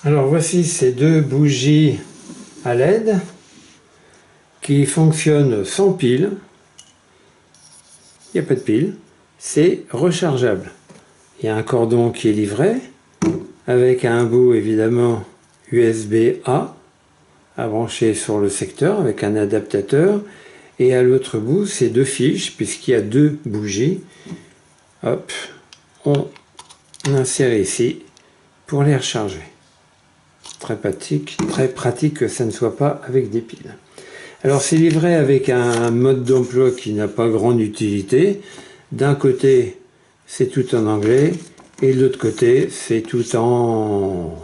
Alors voici ces deux bougies à LED qui fonctionnent sans pile. Il n'y a pas de pile, c'est rechargeable. Il y a un cordon qui est livré avec un bout évidemment USB-A à brancher sur le secteur avec un adaptateur, et à l'autre bout c'est deux fiches puisqu'il y a deux bougies. Hop, on insère ici pour les recharger. Très pratique que ça ne soit pas avec des piles. Alors c'est livré avec un mode d'emploi qui n'a pas grande utilité. D'un côté c'est tout en anglais et de l'autre côté c'est tout en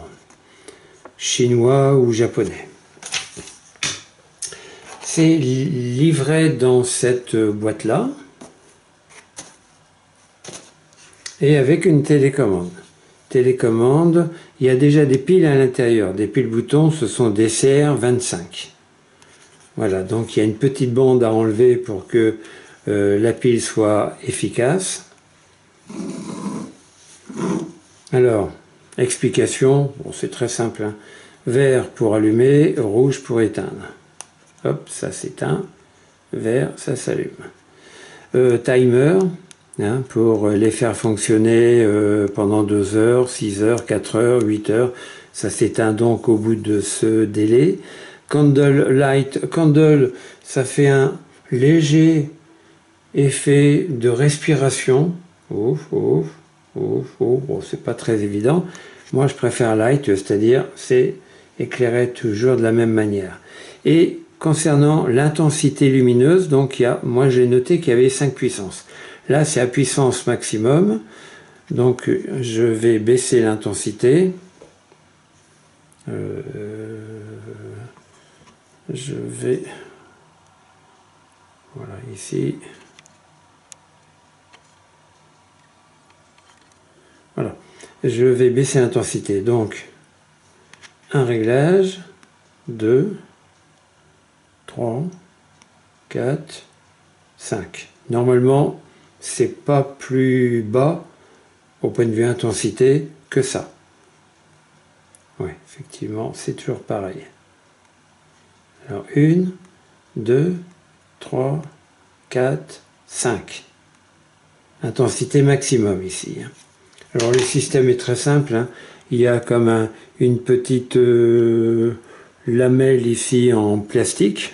chinois ou japonais. C'est livré dans cette boîte là et avec une télécommande. Télécommande, il y a déjà des piles à l'intérieur. Des piles boutons, ce sont des CR25. Voilà, donc il y a une petite bande à enlever pour que la pile soit efficace. Alors, explication, bon, c'est très simple, hein. Vert pour allumer, rouge pour éteindre. Hop, ça s'éteint. Vert, ça s'allume. Timer, hein, pour les faire fonctionner pendant 2 heures, 6 heures, 4 heures, 8 heures. Ça s'éteint donc au bout de ce délai. Candle light, candle, ça fait un léger effet de respiration. Ouf, ouf, ouf, ouf. Bon, c'est pas très évident. Moi, je préfère light, c'est-à-dire c'est éclairé toujours de la même manière. Et concernant l'intensité lumineuse, donc moi j'ai noté qu'il y avait 5 puissances. Là, c'est à puissance maximum. Donc, je vais baisser l'intensité. Je vais, voilà, ici, voilà, je vais baisser l'intensité, donc un réglage, 2, 3, 4, 5. Normalement, c'est pas plus bas au point de vue intensité que ça. Oui, effectivement, c'est toujours pareil. Alors 1, 2, 3, 4, 5. Intensité maximum ici. Alors le système est très simple, hein. Il y a comme une petite lamelle ici en plastique.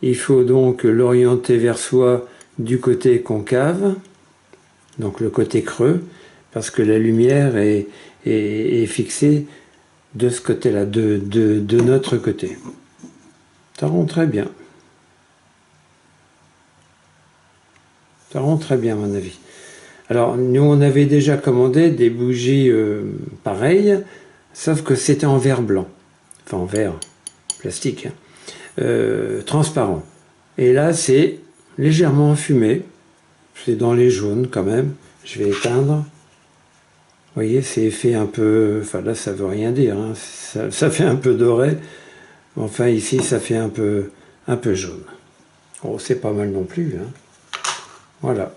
Il faut donc l'orienter vers soi du côté concave, donc le côté creux, parce que la lumière est fixée de ce côté-là, de notre côté. Ça rend très bien. Ça rend très bien à mon avis. Alors nous on avait déjà commandé des bougies pareilles, sauf que c'était en verre blanc. Enfin en verre plastique, hein, transparent. Et là c'est légèrement enfumé. C'est dans les jaunes quand même. Je vais éteindre. Vous voyez, c'est fait un peu... Enfin là ça veut rien dire, hein. Ça fait un peu doré. Enfin ici ça fait un peu jaune. Oh, c'est pas mal non plus, hein. Voilà.